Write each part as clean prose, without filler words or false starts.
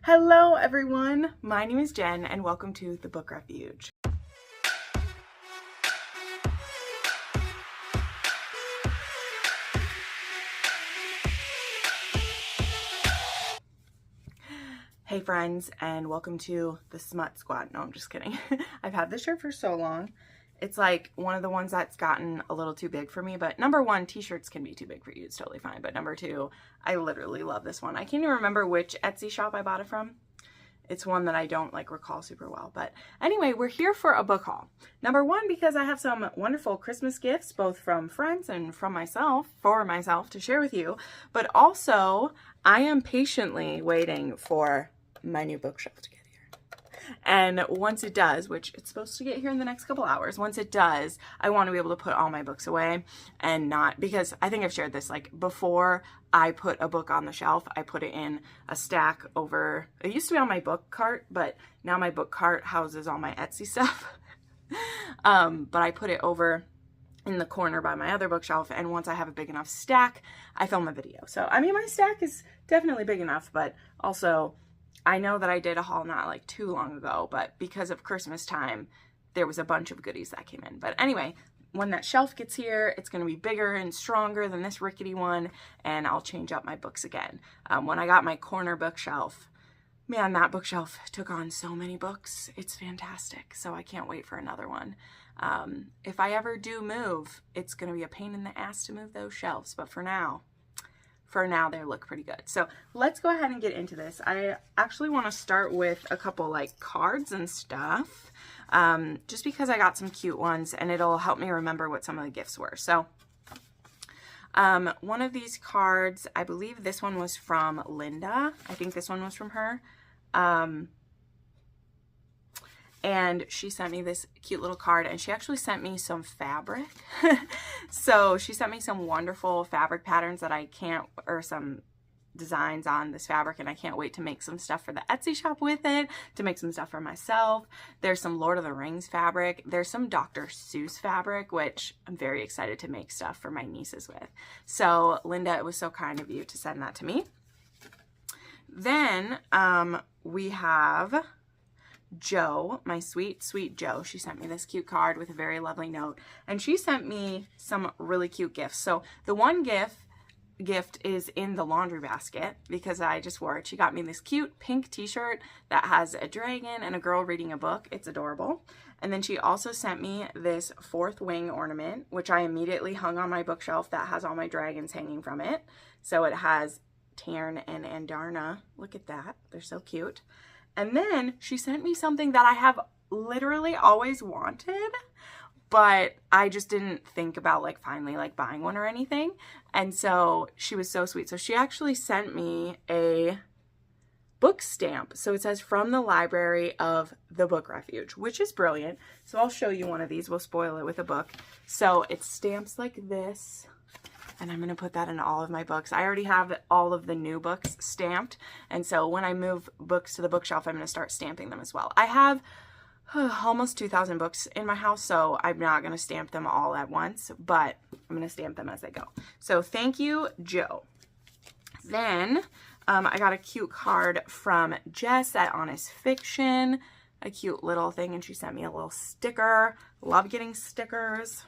Hello everyone, my name is Jen and welcome to the Book Refuge. Hey friends, and welcome to the Smut Squad. No, I'm just kidding. I've had this shirt for so long. It's like one of the ones that's gotten a little too big for me, but number one, t-shirts can be too big for you. It's totally fine. But number two, I literally love this one. I can't even remember which Etsy shop I bought it from. It's one that I don't recall super well. But anyway, we're here for a book haul. Number one, because I have some wonderful Christmas gifts, both from friends and from myself, for myself to share with you. But also, I am patiently waiting for my new bookshelf to get here. And once it does, which it's supposed to get here in the next couple hours, once it does, I want to be able to put all my books away and not, because I think I've shared this, like before I put a book on the shelf, I put it in a stack over, it used to be on my book cart, but now my book cart houses all my Etsy stuff. But I put it over in the corner by my other bookshelf, and once I have a big enough stack, I film a video. So, I mean, my stack is definitely big enough, but also I know that I did a haul not too long ago, but because of Christmas time, there was a bunch of goodies that came in. But anyway, when that shelf gets here, it's going to be bigger and stronger than this rickety one, and I'll change up my books again. When I got my corner bookshelf, man, that bookshelf took on so many books. It's fantastic. So I can't wait for another one. If I ever do move, it's going to be a pain in the ass to move those shelves, but for now they look pretty good. So let's go ahead and get into this. I actually want to start with a couple cards and stuff, just because I got some cute ones and it'll help me remember what some of the gifts were. So one of these cards, I believe this one was from Linda. I think this one was from her. And she sent me this cute little card, and she actually sent me some fabric. So she sent me some wonderful fabric patterns that or some designs on this fabric, and I can't wait to make some stuff for the Etsy shop with it, to make some stuff for myself. There's some Lord of the Rings fabric. There's some Dr. Seuss fabric, which I'm very excited to make stuff for my nieces with. So Linda, it was so kind of you to send that to me. Then we have Joe, my sweet, sweet Joe. She sent me this cute card with a very lovely note, and she sent me some really cute gifts. So the one gift is in the laundry basket because I just wore it. She got me this cute pink t-shirt that has a dragon and a girl reading a book. It's adorable. And then she also sent me this fourth wing ornament, which I immediately hung on my bookshelf, that has all my dragons hanging from it. So it has Tarn and Andarna. Look at that. They're so cute. And then she sent me something that I have literally always wanted, but I just didn't think about finally buying one or anything. And so she was so sweet. So she actually sent me a book stamp. So it says, "From the Library of the Book Refuge," which is brilliant. So I'll show you one of these. We'll spoil it with a book. So it stamps like this. And I'm going to put that in all of my books. I already have all of the new books stamped. And so when I move books to the bookshelf, I'm going to start stamping them as well. I have almost 2,000 books in my house, so I'm not going to stamp them all at once, but I'm going to stamp them as they go. So thank you, Joe. Then I got a cute card from Jess at Honest Fiction, a cute little thing, and she sent me a little sticker. Love getting stickers.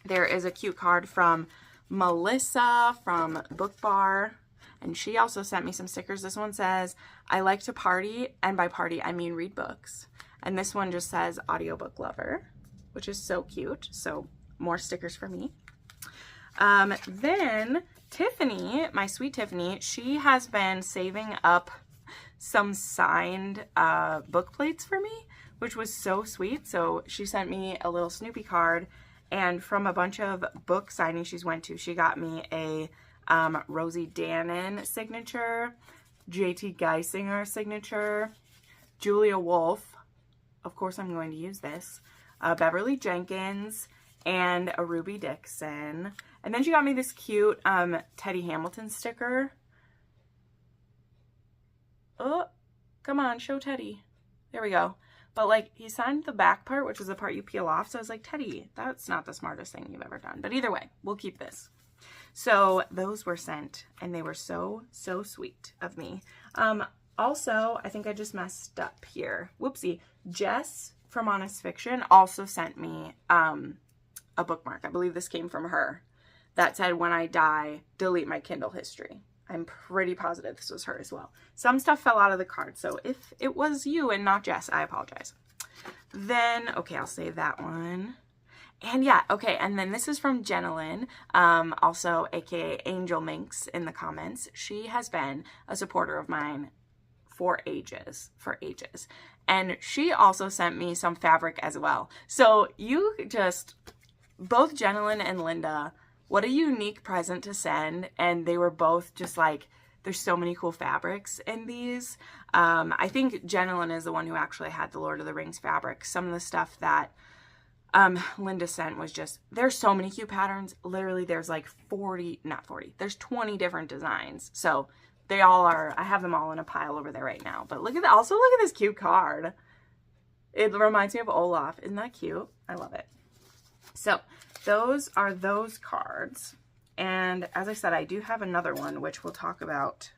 There is a cute card from Melissa from Book Bar, and she also sent me some stickers. This one says, "I like to party," and by party I mean read books. And this one just says "audiobook lover," which is so cute. So more stickers for me. Then Tiffany, my sweet Tiffany, she has been saving up some signed book plates for me, which was so sweet. So she sent me a little Snoopy card. And from a bunch of book signings she's went to, she got me a Rosie Danon signature, J.T. Geisinger signature, Julia Wolfe, of course I'm going to use this, Beverly Jenkins, and a Ruby Dixon. And then she got me this cute Teddy Hamilton sticker. Oh, come on, show Teddy. There we go. But he signed the back part, which is the part you peel off. So I was like, Teddy, that's not the smartest thing you've ever done. But either way, we'll keep this. So those were sent, and they were so, so sweet of me. Also, I think I just messed up here. Whoopsie. Jess from Honest Fiction also sent me a bookmark. I believe this came from her. That said, when I die, delete my Kindle history. I'm pretty positive this was her as well. Some stuff fell out of the card, so if it was you and not Jess, I apologize. Then, okay, I'll save that one. And yeah, okay, and then this is from Jenn, also aka Angel Minx in the comments. She has been a supporter of mine for ages. And she also sent me some fabric as well. So you just, both Jenn and Linda, what a unique present to send. And they were both just like, there's so many cool fabrics in these. I think Jenn is the one who actually had the Lord of the Rings fabric. Some of the stuff that Linda sent was just, there's so many cute patterns. Literally there's like 40, not 40, there's 20 different designs. So they all are, I have them all in a pile over there right now. But look at that. Also look at this cute card. It reminds me of Olaf. Isn't that cute? I love it. So those are those cards. And as I said, I do have another one, which we'll talk about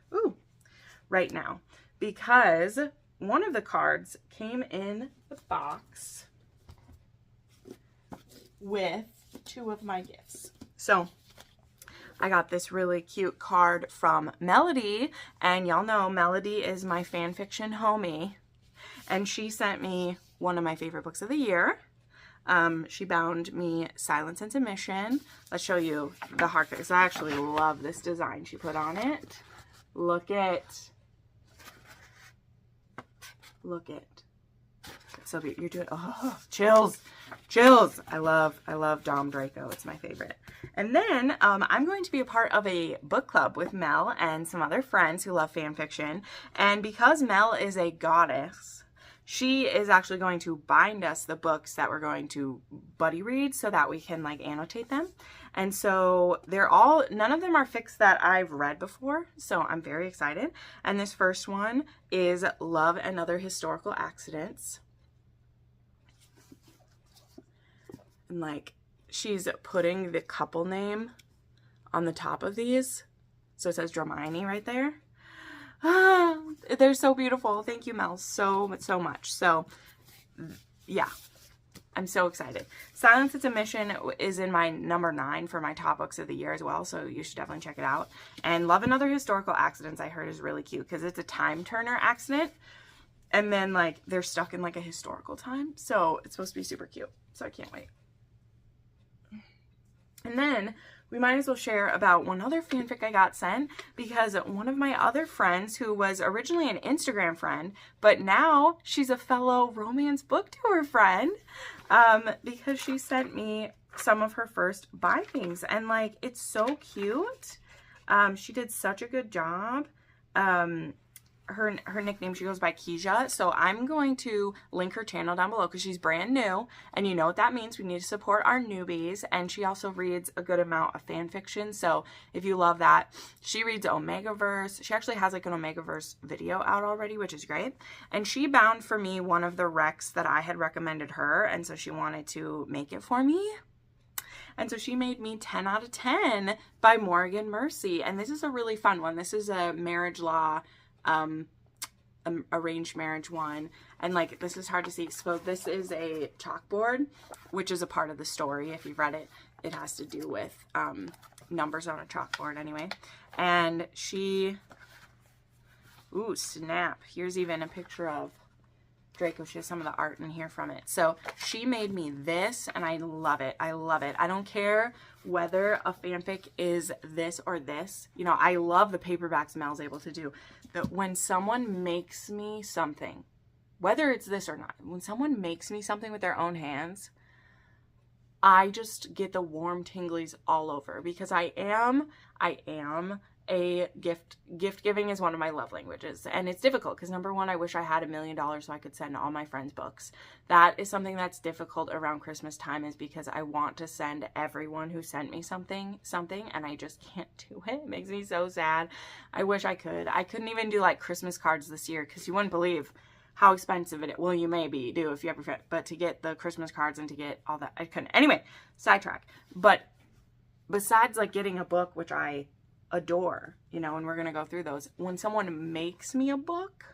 right now, because one of the cards came in the box with two of my gifts. So I got this really cute card from Melody, and y'all know Melody is my fan fiction homie, and she sent me one of my favorite books of the year. She bound me Silence and Submission. Let's show you the hardcover. So I actually love this design she put on it. Look it. So you're doing, oh, chills. I love Dom Draco. It's my favorite. And then I'm going to be a part of a book club with Mel and some other friends who love fan fiction. And because Mel is a goddess, she is actually going to bind us the books that we're going to buddy read so that we can like annotate them. And so they're all, none of them are fics that I've read before. So I'm very excited. And this first one is Love and Other Historical Accidents. And like, she's putting the couple name on the top of these. So it says Dramini right there. Ah, they're so beautiful. Thank you, Mel, so much. So yeah, I'm so excited. Silence and Submission is in my number 9 for my top books of the year as well. So you should definitely check it out. And Love and Other Historical Accidents, I heard, is really cute because it's a time turner accident. And then like they're stuck in like a historical time. So it's supposed to be super cute. So I can't wait. And then we might as well share about one other fanfic I got sent, because one of my other friends, who was originally an Instagram friend, but now she's a fellow romance book tour friend, because she sent me some of her first bindings, and like, it's so cute. She did such a good job. Her nickname, she goes by Keisha. So I'm going to link her channel down below because she's brand new, and you know what that means. We need to support our newbies. And she also reads a good amount of fan fiction. So if you love that, she reads Omegaverse. She actually has like an Omegaverse video out already, which is great. And she bound for me one of the recs that I had recommended her, and so she wanted to make it for me. And so she made me 10 out of 10 by Morgan Mercy. And this is a really fun one. This is a marriage law, arranged marriage one, and like, this is hard to see. So this is a chalkboard, which is a part of the story. If you've read it, it has to do with numbers on a chalkboard anyway. And she, ooh, snap, here's even a picture of Draco. She has some of the art in here from it. So she made me this, and I love it. I love it. I don't care whether a fanfic is this or this. You know, I love the paperbacks Mel's able to do. But when someone makes me something, whether it's this or not, when someone makes me something with their own hands, I just get the warm tinglies all over, because I am a gift giving is one of my love languages, and it's difficult because number one, I wish I had $1 million so I could send all my friends books. That is something that's difficult around Christmas time, is because I want to send everyone who sent me something, and I just can't do it. It makes me so sad. I wish I could. I couldn't even do like Christmas cards this year because you wouldn't believe how expensive it is. Well, you maybe do if you ever, but to get the Christmas cards and to get all that, I couldn't. Anyway, sidetrack. But besides like getting a book, which I adore, you know, and we're gonna go through those, when someone makes me a book,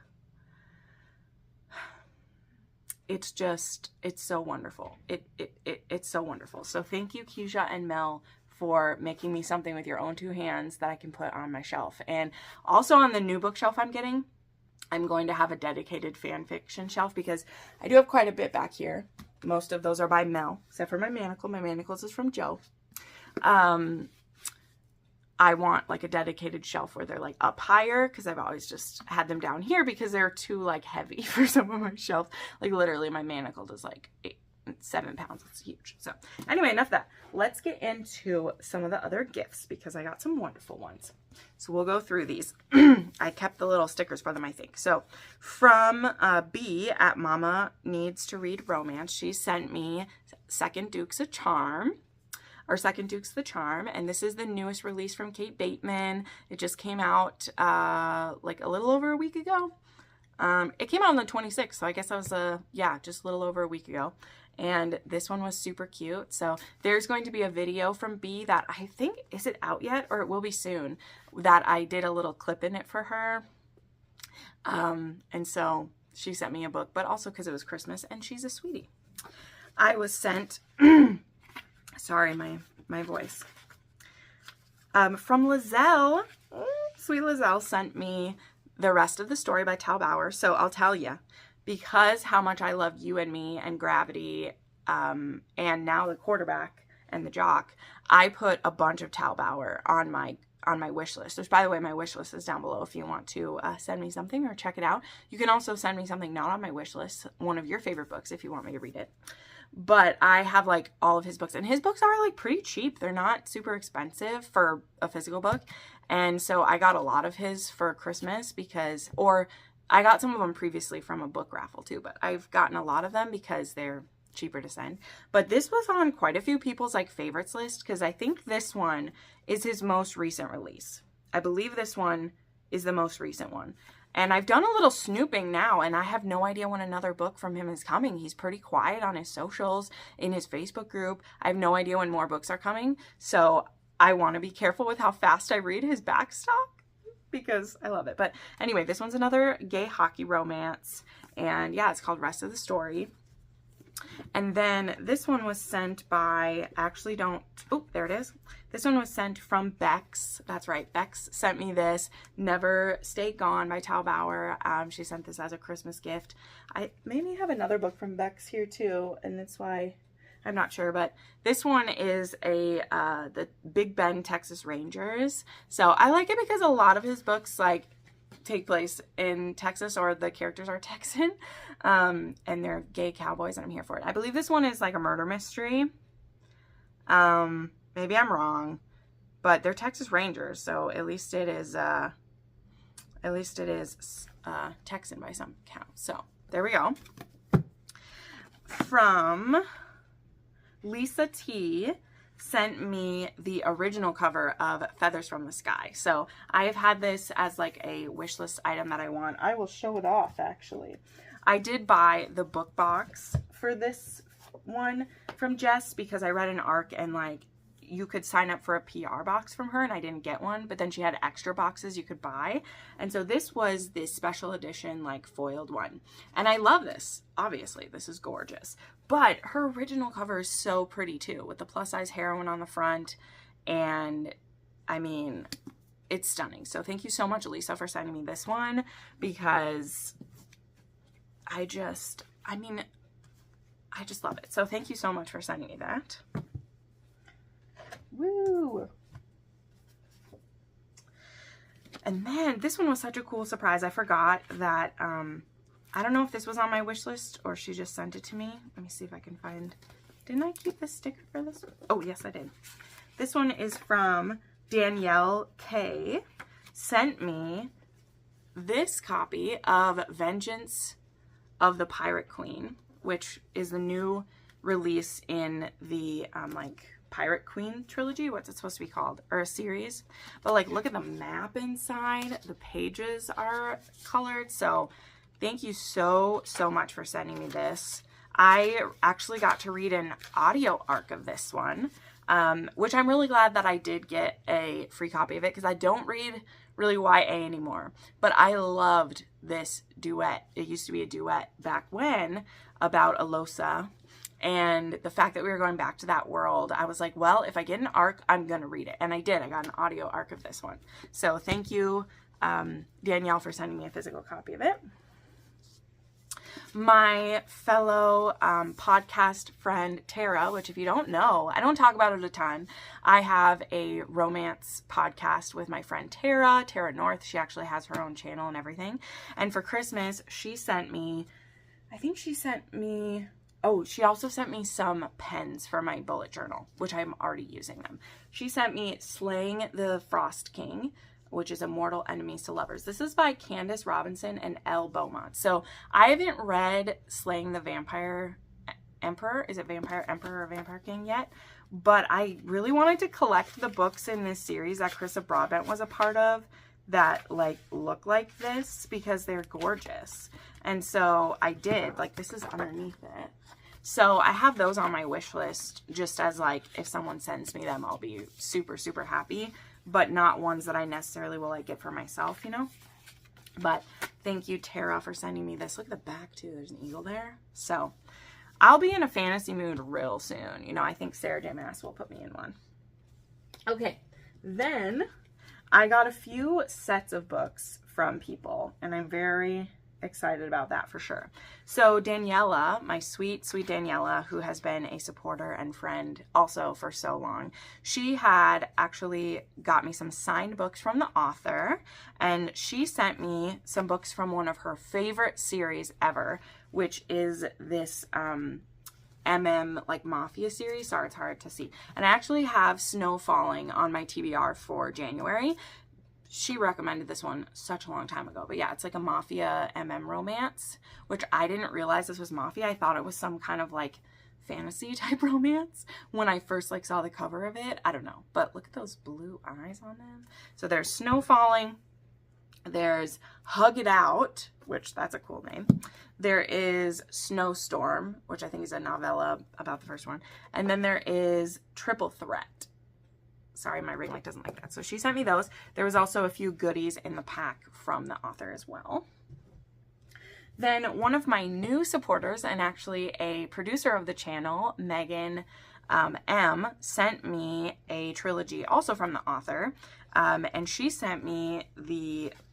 it's so wonderful. It's so wonderful. So thank you, Keisha and Mel, for making me something with your own two hands that I can put on my shelf. And also on the new bookshelf I'm getting, I'm going to have a dedicated fan fiction shelf because I do have quite a bit back here. Most of those are by Mel, except for my manacle. My manacles is from Joe. I want like a dedicated shelf where they're like up higher, because I've always just had them down here because they're too like heavy for some of my shelves. Like literally my manacle is like 7 pounds. It's huge. So anyway, enough of that. Let's get into some of the other gifts because I got some wonderful ones. So we'll go through these. I kept the little stickers for them, I think. So from B at Mama Needs to Read Romance, she sent me Second Dukes of Charm. Or Second Dukes of the Charm, and this is the newest release from Kate Bateman. It just came out like a little over a week ago. It came out on the 26th, so I guess that was yeah, just a little over a week ago. And this one was super cute. So there's going to be a video from B that I think, is it out yet? Or it will be soon, that I did a little clip in it for her. And so she sent me a book, but also because it was Christmas and she's a sweetie. I was sent... Sorry, my voice. From Lizelle, sweet Lizelle sent me The Rest of the Story by Steph Bohrer. So I'll tell you, because how much I love You and Me and Gravity, and now The Quarterback and The Jock, I put a bunch of Steph Bohrer on my wish list. Which, by the way, my wish list is down below if you want to send me something or check it out. You can also send me something not on my wish list, one of your favorite books if you want me to read it. But I have like all of his books, and his books are like pretty cheap. They're not super expensive for a physical book. And so I got a lot of his for Christmas because, or I got some of them previously from a book raffle too, but I've gotten a lot of them because they're cheaper to send. But this was on quite a few people's like favorites list because I think this one is his most recent release. I believe this one is the most recent one. And I've done a little snooping now, and I have no idea when another book from him is coming. He's pretty quiet on his socials, in his Facebook group. I have no idea when more books are coming. So I want to be careful with how fast I read his backstock because I love it. But anyway, this one's another gay hockey romance. And yeah, it's called Rest of the Story. And then this one was sent by, there it is. This one was sent from Bex. That's right. Bex sent me this, Never Stay Gone by Steph Bohrer. She sent this as a Christmas gift. I maybe have another book from Bex here too, and that's why I'm not sure. But this one is the Big Bend, Texas Rangers. So I like it because a lot of his books like take place in Texas, or the characters are Texan, and they're gay cowboys, and I'm here for it. I believe this one is like a murder mystery. Maybe I'm wrong, but they're Texas Rangers, so at least it is Texan by some count. So there we go. From Lisa T, sent me the original cover of Feathers from the Sky. So I have had this as like a wish list item that I want. I will show it off actually. I did buy the book box for this one from Jess because I read an arc and like you could sign up for a PR box from her and I didn't get one, but then she had extra boxes you could buy. And so this was this special edition like foiled one. And I love this. Obviously, this is gorgeous. But her original cover is so pretty too, with the plus size heroine on the front. And I mean, it's stunning. So thank you so much, Elisa, for sending me this one because I just love it. So thank you so much for sending me that. Woo! And then this one was such a cool surprise. I forgot that, I don't know if this was on my wish list or she just sent it to me. Let me see if I can find, didn't I keep the sticker for this one? Oh, yes, I did. This one is from Danielle K. Sent me this copy of Vengeance of the Pirate Queen, which is the new release in the, like, Pirate Queen trilogy. What's it supposed to be called? Or a series. But like, look at the map inside. The pages are colored. So thank you so much for sending me this. I actually got to read an audio arc of this one, which I'm really glad that I did get a free copy of it because I don't read really YA anymore. But I loved this duet. It used to be a duet back when about Alosa. And the fact that we were going back to that world, I was like, well, if I get an arc, I'm going to read it. And I did. I got an audio arc of this one. So thank you, Danielle, for sending me a physical copy of it. My fellow podcast friend, Tara, which if you don't know, I don't talk about it a ton. I have a romance podcast with my friend Tara North. She actually has her own channel and everything. And for Christmas, she sent me, oh, she also sent me some pens for my bullet journal, which I'm already using them. She sent me Slaying the Frost King, which is Immortal Enemies to Lovers. This is by Candace Robinson and Elle Beaumont. So I haven't read Slaying the Vampire Emperor. Is it Vampire Emperor or Vampire King yet? But I really wanted to collect the books in this series that Carissa Broadbent was a part of that like look like this because they're gorgeous. And so I did. Like this is underneath it. So I have those on my wish list just as like if someone sends me them, I'll be super, super happy. But not ones that I necessarily will like get for myself, you know. But thank you, Tara, for sending me this. Look at the back too. There's an eagle there. So I'll be in a fantasy mood real soon. You know, I think Sarah J. Maas will put me in one. Okay, then I got a few sets of books from people, and I'm very excited about that for sure. So Daniela, my sweet, sweet Daniela, who has been a supporter and friend also for so long, she had actually got me some signed books from the author, and she sent me some books from one of her favorite series ever, which is this like mafia series. Sorry, it's hard to see. And I actually have Snow Falling on my TBR for January. She recommended this one such a long time ago. But yeah, it's like a mafia romance, which I didn't realize this was mafia. I thought it was some kind of like fantasy type romance when I first like saw the cover of it. I don't know. But look at those blue eyes on them. So there's Snow Falling. There's Hug It Out, which that's a cool name. There is Snowstorm, which I think is a novella about the first one. And then there is Triple Threat. Sorry, my ring light doesn't like that. So she sent me those. There was also a few goodies in the pack from the author as well. Then one of my new supporters and actually a producer of the channel, Megan M, sent me a trilogy also from the author. And she sent me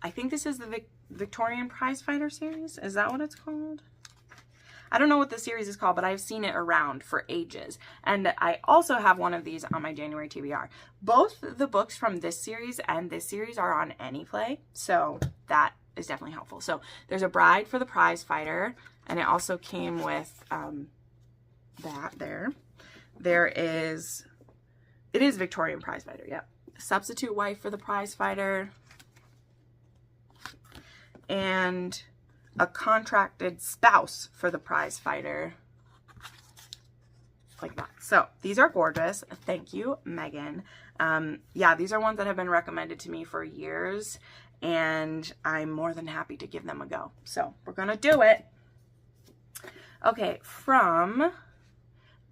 I think this is the Victorian Prizefighter series. Is that what it's called? I don't know what the series is called, but I've seen it around for ages. And I also have one of these on my January TBR. Both the books from this series and this series are on Anyplay, so that is definitely helpful. So there's a Bride for the Prizefighter, and it also came with that there. It is Victorian Prizefighter, yep. Substitute Wife for the Prizefighter, and a Contracted Spouse for the Prizefighter, like that. So these are gorgeous. Thank you, Megan. Yeah, these are ones that have been recommended to me for years, and I'm more than happy to give them a go. So we're gonna do it. Okay, from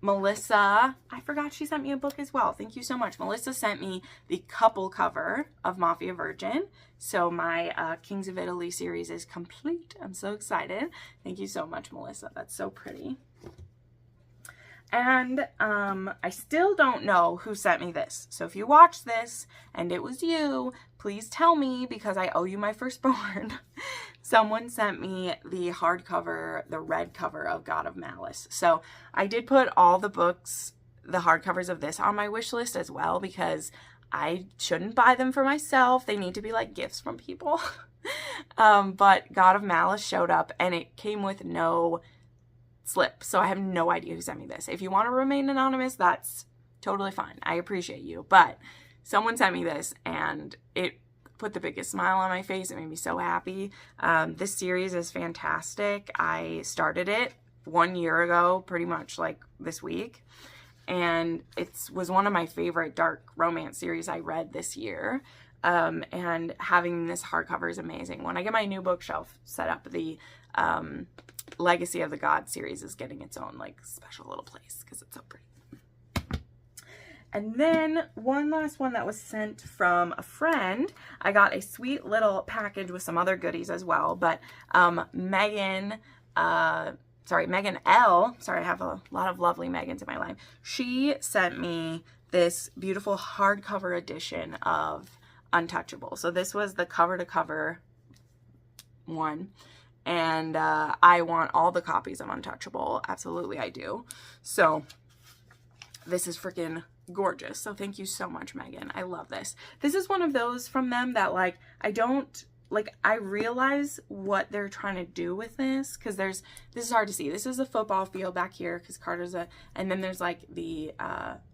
Melissa, I forgot she sent me a book as well. Thank you so much. Melissa sent me the couple cover of Mafia Virgin. So my Kings of Italy series is complete. I'm so excited. Thank you so much, Melissa. That's so pretty. And I still don't know who sent me this. So if you watch this and it was you, please tell me because I owe you my firstborn. Someone sent me the hardcover, the red cover of God of Malice. So I did put all the books, the hardcovers of this on my wish list as well because I shouldn't buy them for myself. They need to be like gifts from people. But God of Malice showed up and it came with no slip. So I have no idea who sent me this. If you want to remain anonymous, that's totally fine. I appreciate you. But someone sent me this and it put the biggest smile on my face. It made me so happy. This series is fantastic. I started it 1 year ago, pretty much like this week. And it was one of my favorite dark romance series I read this year. And having this hardcover is amazing. When I get my new bookshelf set up, the Legacy of the God series is getting its own like special little place because it's so pretty. And then one last one that was sent from a friend. I got a sweet little package with some other goodies as well. But Megan L, sorry, I have a lot of lovely Megans in my life. She sent me this beautiful hardcover edition of Untouchable. So this was the cover to cover one. And I want all the copies of Untouchable. Absolutely, I do. So this is freaking gorgeous. So thank you so much, Megan. I love this. This is one of those from them that like, I realize what they're trying to do with this, because this is hard to see. This is a football field back here because Carter's and then there's like the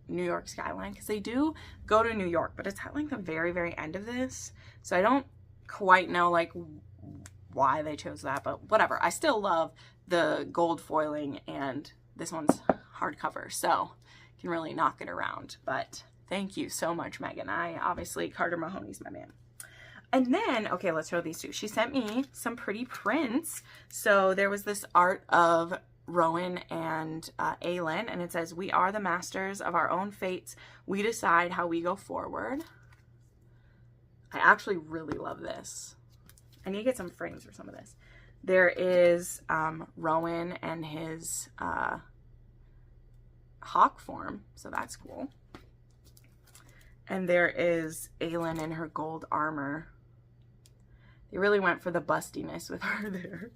New York skyline, because they do go to New York, but it's at like the very, very end of this. So I don't quite know like why they chose that, but whatever. I still love the gold foiling, and this one's hardcover, so can really knock it around. But thank you so much, Megan. Carter Mahoney's my man. And then, okay, let's show these two. She sent me some pretty prints. So there was this art of Rowan and Aylin, and it says, "We are the masters of our own fates. We decide how we go forward." I actually really love this. I need to get some frames for some of this. There is Rowan and his hawk form, so that's cool. And there is Aylin in her gold armor. They really went for the bustiness with her there.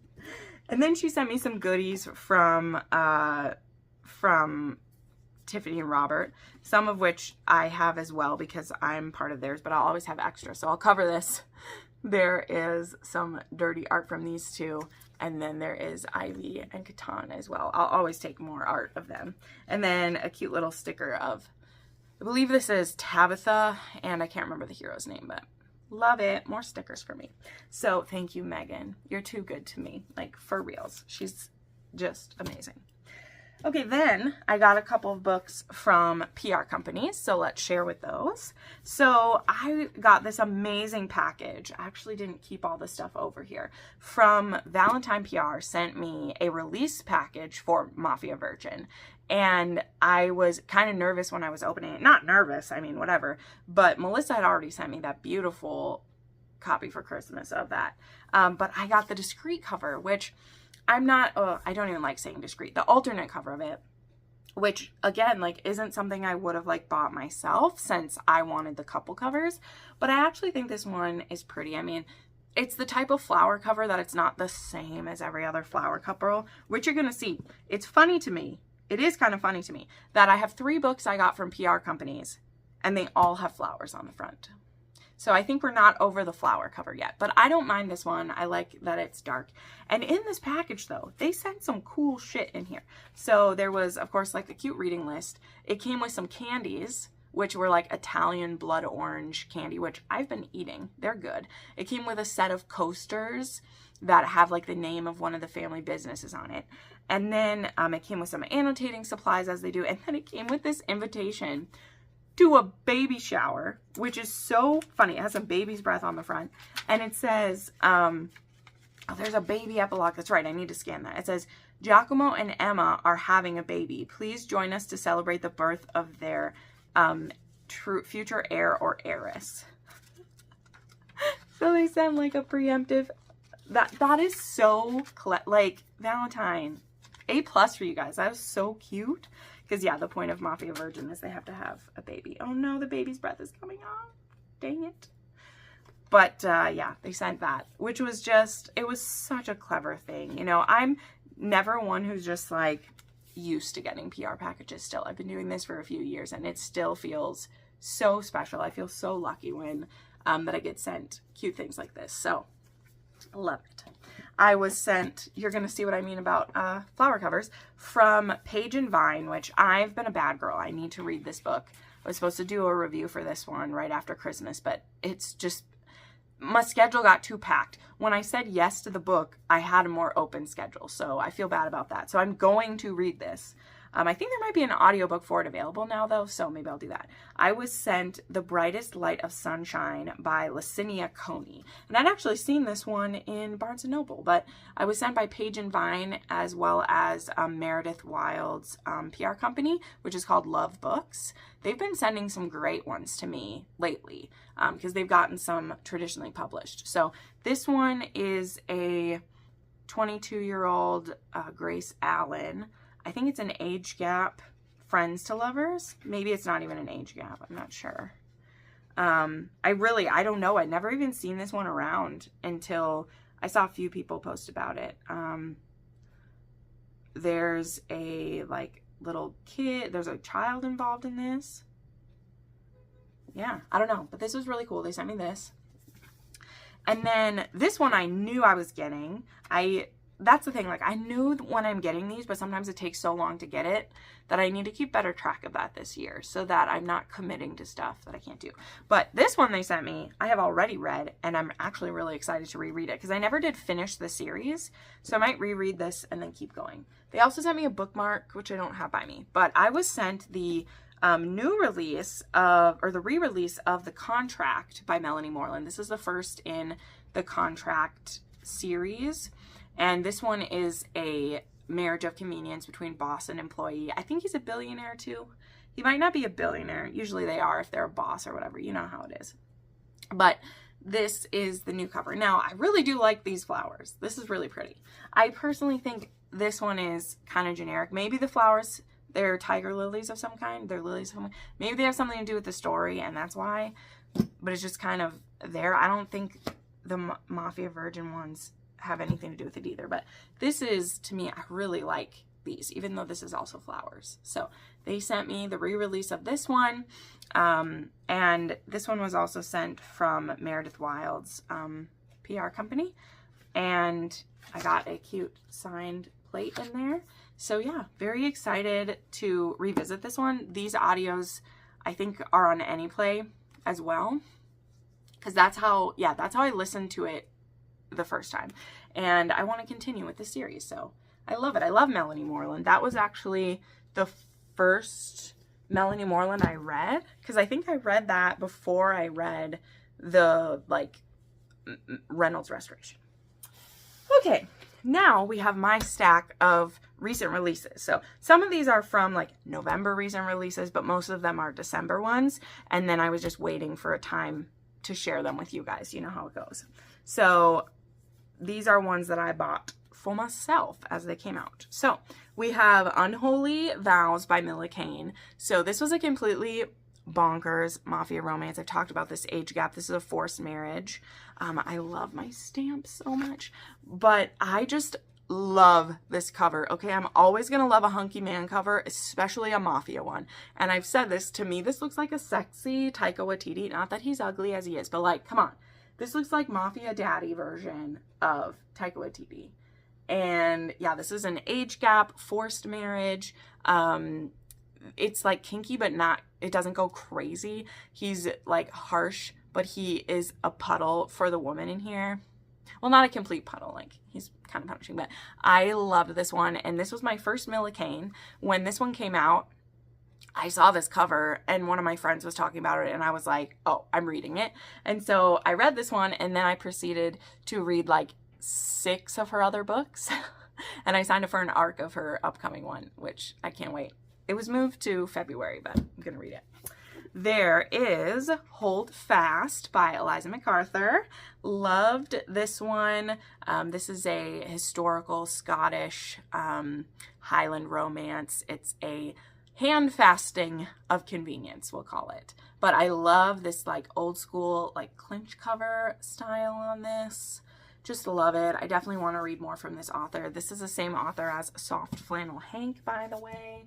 And then she sent me some goodies from Tiffany and Robert, some of which I have as well because I'm part of theirs, but I'll always have extra, so I'll cover this. There is some dirty art from these two, and then there is Ivy and Catan as well. I'll always take more art of them. And then a cute little sticker of, I believe this is Tabitha, and I can't remember the hero's name, but love it. More stickers for me. So thank you, Megan. You're too good to me, like for reals. She's just amazing. Okay, then I got a couple of books from PR companies, so let's share with those. So I got this amazing package. I actually didn't keep all the stuff over here. From Valentine PR sent me a release package for Mafia Virgin. And I was kind of nervous when I was opening it. Not nervous, I mean, whatever. But Melissa had already sent me that beautiful copy for Christmas of that. But I got the discreet cover, which I don't even like saying discreet. The alternate cover of it, which again, like isn't something I would have like bought myself since I wanted the couple covers. But I actually think this one is pretty. I mean, it's the type of flower cover that it's not the same as every other flower cover, which you're going to see. It's funny to me. It is kind of funny to me that I have 3 books I got from PR companies and they all have flowers on the front. So I think we're not over the flower cover yet, but I don't mind this one. I like that it's dark. And in this package though, they sent some cool shit in here. So there was, of course, like the cute reading list. It came with some candies, which were like Italian blood orange candy, which I've been eating. They're good. It came with a set of coasters that have like the name of one of the family businesses on it. And then it came with some annotating supplies as they do. And then it came with this invitation to a baby shower, which is so funny. It has some baby's breath on the front. And it says, oh, there's a baby epilogue. That's right. I need to scan that. It says, "Giacomo and Emma are having a baby. Please join us to celebrate the birth of their future heir or heiress." So they send like a preemptive. That is so, like, Valentine. A+ for you guys. That was so cute. Because, yeah, the point of Mafia Virgin is they have to have a baby. Oh, no, the baby's breath is coming on. Dang it. But, yeah, they sent that, which was just, it was such a clever thing. You know, I'm never one who's just, like, used to getting PR packages still. I've been doing this for a few years, and it still feels so special. I feel so lucky when, that I get sent cute things like this. So, I love it. I was sent, you're going to see what I mean about flower covers, from Page and Vine, which I've been a bad girl. I need to read this book. I was supposed to do a review for this one right after Christmas, but it's just, my schedule got too packed. When I said yes to the book, I had a more open schedule, so I feel bad about that. So I'm going to read this. I think there might be an audiobook for it available now though, so maybe I'll do that. I was sent The Brightest Light of Sunshine by Licinia Coney. And I'd actually seen this one in Barnes & Noble, but I was sent by Page and Vine as well as Meredith Wild's PR company, which is called Love Books. They've been sending some great ones to me lately because they've gotten some traditionally published. So this one is a 22-year-old Grace Allen. I think it's an age gap, friends to lovers. Maybe it's not even an age gap. I'm not sure. I don't know. I'd never even seen this one around until I saw a few people post about it. There's a like little kid. There's a child involved in this. Yeah, I don't know. But this was really cool. They sent me this. And then this one I knew I was getting. That's the thing, like I knew when I'm getting these, but sometimes it takes so long to get it that I need to keep better track of that this year so that I'm not committing to stuff that I can't do. But this one they sent me, I have already read, and I'm actually really excited to reread it because I never did finish the series, so I might reread this and then keep going. They also sent me a bookmark, which I don't have by me, but I was sent the new release of, or the re-release of The Contract by Melanie Moreland. This is the first in the Contract series. And this one is a marriage of convenience between boss and employee. I think he's a billionaire too. He might not be a billionaire. Usually they are if they're a boss or whatever. You know how it is. But this is the new cover. Now, I really do like these flowers. This is really pretty. I personally think this one is kind of generic. Maybe the flowers, they're tiger lilies of some kind. They're lilies of some kind. Maybe they have something to do with the story and that's why. But it's just kind of there. I don't think the Mafia Virgin ones have anything to do with it either, but this is, to me, I really like these, even though this is also flowers. So they sent me the re-release of this one, and this one was also sent from Meredith Wild's PR company, and I got a cute signed plate in there. So yeah, very excited to revisit this one. These audios I think are on AnyPlay as well, because that's how I listened to it the first time, and I want to continue with the series. So I love it. I love Melanie Moreland. That was actually the first Melanie Moreland I read, because I think I read that before I read the like Reynolds Restoration. Okay, now we have my stack of recent releases. So some of these are from like November recent releases, but most of them are December ones, and then I was just waiting for a time to share them with you guys. You know how it goes. So these are ones that I bought for myself as they came out. So we have Unholy Vows by Mila Kane. So this was a completely bonkers mafia romance. I've talked about this age gap. This is a forced marriage. I love my stamps so much, but I just love this cover. Okay, I'm always gonna love a hunky man cover, especially a mafia one. And I've said this, to me this looks like a sexy Taika Waititi. Not that he's ugly as he is, but like, come on. This looks like Mafia Daddy version of Taika Waititi. And yeah, this is an age gap, forced marriage. It's like kinky, but not, it doesn't go crazy. He's like harsh, but he is a puddle for the woman in here. Well, not a complete puddle, like he's kind of punishing, but I loved this one. And this was my first Mila Kane. When this one came out, I saw this cover and one of my friends was talking about it and I was like, oh, I'm reading it. And so I read this one and then I proceeded to read like 6 of her other books. And I signed up for an arc of her upcoming one, which I can't wait. It was moved to February, but I'm going to read it. There is Hold Fast by Eliza MacArthur. Loved this one. This is a historical Scottish Highland romance. It's a hand-fasting of convenience, we'll call it. But I love this like old school like clinch cover style on this. Just love it. I definitely want to read more from this author. This is the same author as Soft Flannel Hank, by the way.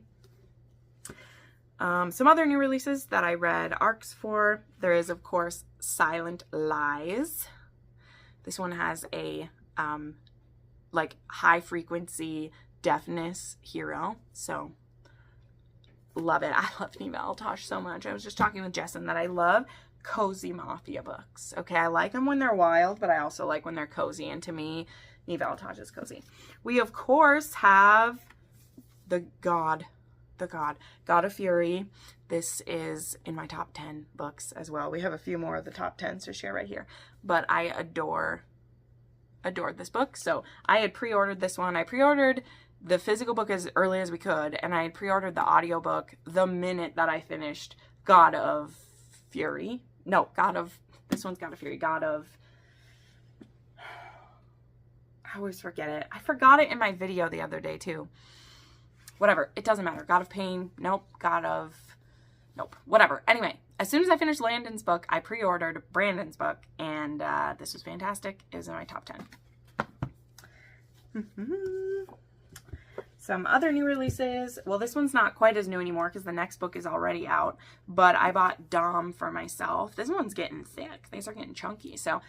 Some other new releases that I read arcs for. There is, of course, Silent Lies. This one has a like high frequency deafness hero. So love it. I love Neve Altosh so much. I was just talking with Jesson that I love cozy mafia books. Okay, I like them when they're wild, but I also like when they're cozy. And to me, Neve Altosh is cozy. We, of course, have the God God of Fury. This is in my top 10 books as well. We have a few more of the top 10s to share right here, but I adored this book. So I had pre-ordered this one. I pre-ordered the physical book as early as we could, and I had pre-ordered the audiobook the minute that I finished God of Fury. No, this one's God of Fury. I always forget it. I forgot it in my video the other day too. Whatever. It doesn't matter. God of Pain. Nope. Nope. Whatever. Anyway, as soon as I finished Landon's book, I pre-ordered Brandon's book, and this was fantastic. It was in my top 10. Some other new releases. Well, this one's not quite as new anymore because the next book is already out, but I bought Dom for myself. This one's getting thick. Things are getting chunky. So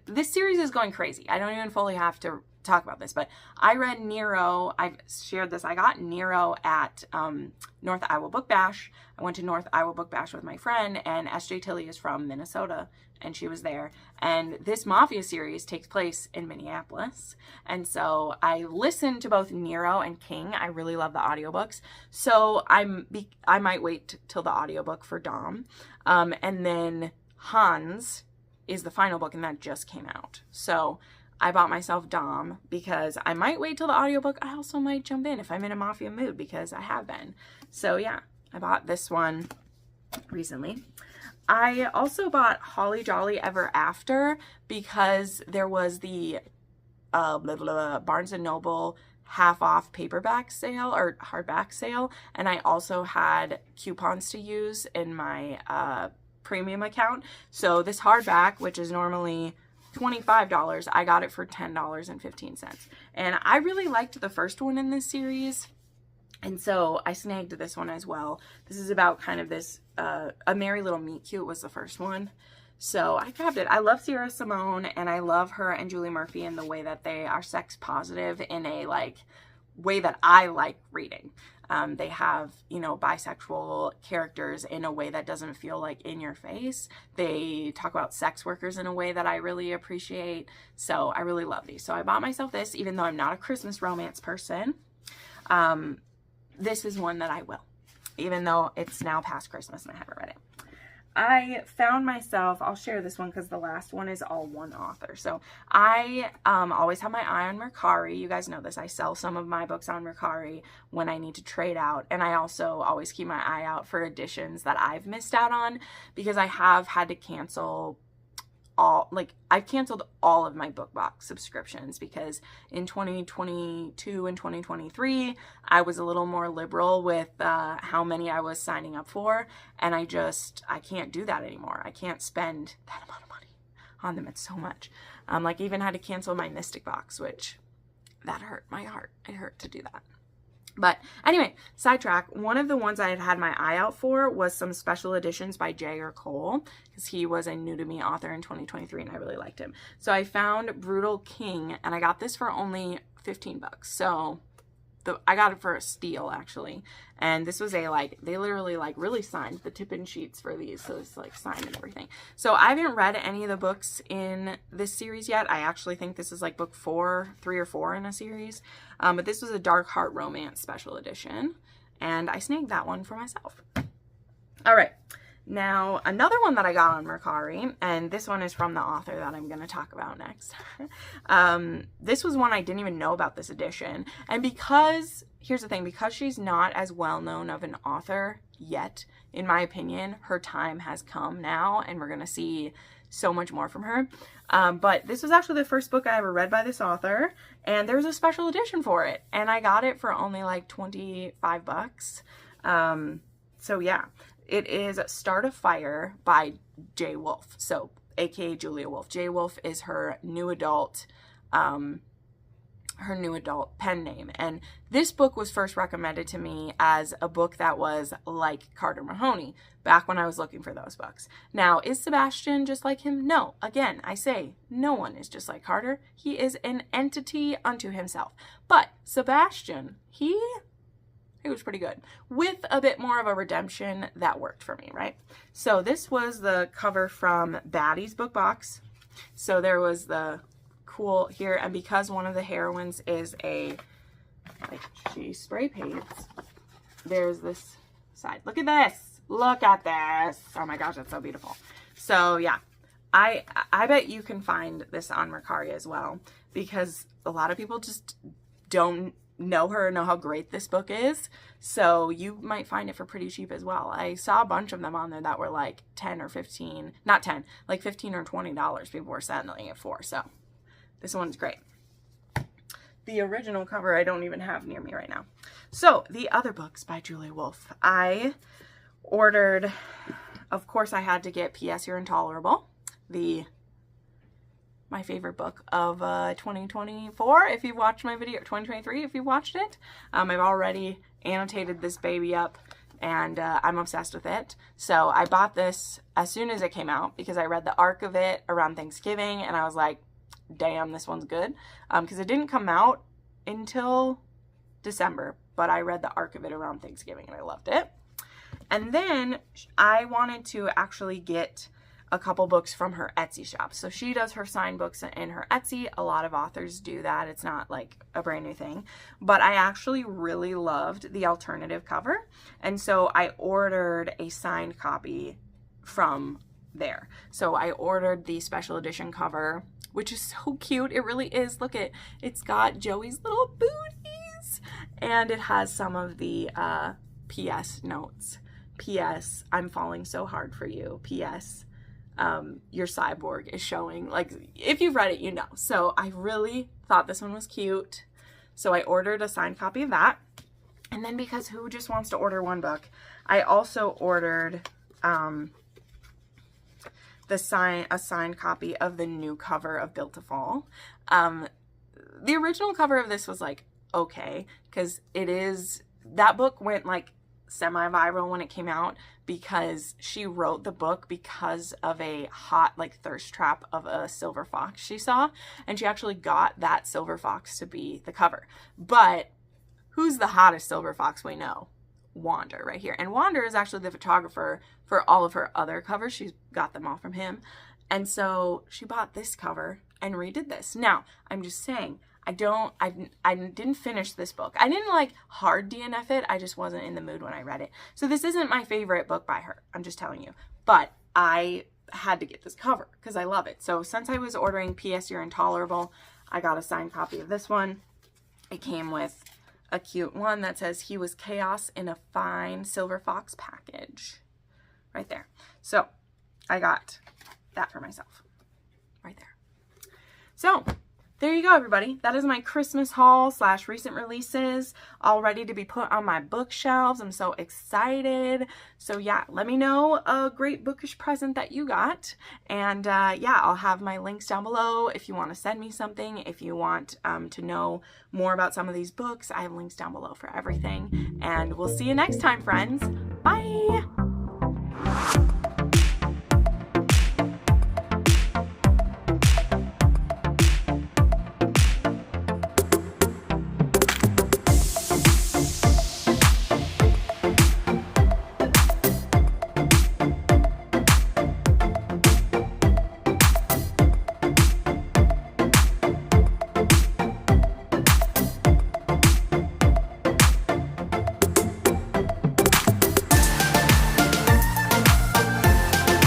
this series is going crazy. I don't even fully have to talk about this, but I read Nero. I've shared this. I got Nero at North Iowa Book Bash. I went to North Iowa Book Bash with my friend, and SJ Tilly is from Minnesota, and she was there. And this Mafia series takes place in Minneapolis. And so I listened to both Nero and King. I really love the audiobooks. So I might wait till the audiobook for Dom. And then Hans is the final book, and that just came out. So I bought myself Dom because I might wait till the audiobook. I also might jump in if I'm in a Mafia mood, because I have been. So yeah, I bought this one recently. I also bought Holly Jolly Ever After because there was the Barnes & Noble half off paperback sale or hardback sale, and I also had coupons to use in my premium account. So this hardback, which is normally $25, I got it for $10.15. And I really liked the first one in this series, and so I snagged this one as well. This is about kind of this, A Merry Little Meet Cute was the first one. So I grabbed it. I love Sierra Simone, and I love her and Julie Murphy in the way that they are sex positive in a way that I like reading. They have, bisexual characters in a way that doesn't feel like in your face. They talk about sex workers in a way that I really appreciate. So I really love these. So I bought myself this, even though I'm not a Christmas romance person. This is one that I will, even though it's now past Christmas and I haven't read it. I found myself, I'll share this one because the last one is all one author. So I always have my eye on Mercari. You guys know this. I sell some of my books on Mercari when I need to trade out. And I also always keep my eye out for editions that I've missed out on, because I have had to cancel I've canceled all of my book box subscriptions, because in 2022 and 2023, I was a little more liberal with how many I was signing up for. And I can't do that anymore. I can't spend that amount of money on them. It's so much. Even had to cancel my Mystic box, which that hurt my heart. It hurt to do that. But anyway, sidetrack. One of the ones I had my eye out for was some special editions by J.R. Cole, because he was a new to me author in 2023 and I really liked him. So I found Brutal King, and I got this for only $15. So I got it for a steal, actually. And this was they literally really signed the tip-in sheets for these. So it's signed and everything. So I haven't read any of the books in this series yet. I actually think this is book 3 or 4 in a series. But this was a Dark Heart Romance special edition. And I snagged that one for myself. All right. Now, another one that I got on Mercari, and this one is from the author that I'm going to talk about next. This was one I didn't even know about this edition. And here's the thing, because she's not as well known of an author yet, in my opinion, her time has come now, and we're going to see so much more from her. But this was actually the first book I ever read by this author, and there's a special edition for it. And I got it for only $25. So yeah. It is Start a Fire by J. Wolfe, so aka Julia Wolfe. J. Wolfe is her new adult pen name. And this book was first recommended to me as a book that was like Carter Mahoney, back when I was looking for those books. Now, is Sebastian just like him? No. Again, I say no one is just like Carter. He is an entity unto himself. But Sebastian, he was pretty good, with a bit more of a redemption that worked for me, right? So this was the cover from Baddie's book box. So there was the cool here, and because one of the heroines is she spray paints there's this side. Look at this. Look at this. Oh my gosh, that's so beautiful. So yeah, I bet you can find this on Mercari as well, because a lot of people just don't know her and know how great this book is. So you might find it for pretty cheap as well. I saw a bunch of them on there that were like 10 or 15, not 10, like 15 or $20 people were selling it for. So this one's great. The original cover I don't even have near me right now. So the other books by Julia Wolf. I ordered, of course I had to get P.S. You're Intolerable, my favorite book of 2024, if you've watched my video, 2023, if you've watched it. I've already annotated this baby up, and I'm obsessed with it. So I bought this as soon as it came out, because I read the arc of it around Thanksgiving, and I was like, damn, this one's good. Because it didn't come out until December, but I read the arc of it around Thanksgiving, and I loved it. And then I wanted to actually get a couple books from her Etsy shop. So she does her signed books in her Etsy. A lot of authors do that. It's not like a brand new thing, but I actually really loved the alternative cover. And so I ordered a signed copy from there. So I ordered the special edition cover, which is so cute. It really is. Look at, it's got Joey's little booties, and it has some of the P.S. notes. P.S. I'm falling so hard for you. P.S. Your cyborg is showing. Like, if you've read it, you know. So I really thought this one was cute. So I ordered a signed copy of that. And then, because who just wants to order one book, I also ordered a signed copy of the new cover of Built to Fall. The original cover of this was like, okay, because that book went like semi-viral when it came out, because she wrote the book because of a hot like thirst trap of a silver fox she saw, and she actually got that silver fox to be the cover. But who's the hottest silver fox we know? Wander right here. And Wander is actually the photographer for all of her other covers. She's got them all from him. And so she bought this cover and redid this. Now, I'm just saying, I didn't finish this book. I didn't like hard DNF it. I just wasn't in the mood when I read it. So this isn't my favorite book by her. I'm just telling you. But I had to get this cover because I love it. So since I was ordering P.S. You're Intolerable, I got a signed copy of this one. It came with a cute one that says, "He was chaos in a fine silver fox package." Right there. So I got that for myself. Right there. So there you go, everybody. That is my Christmas haul / recent releases, all ready to be put on my bookshelves. I'm so excited. So yeah, let me know a great bookish present that you got. And yeah, I'll have my links down below if you want to send me something. If you want to know more about some of these books, I have links down below for everything. And we'll see you next time, friends. Bye!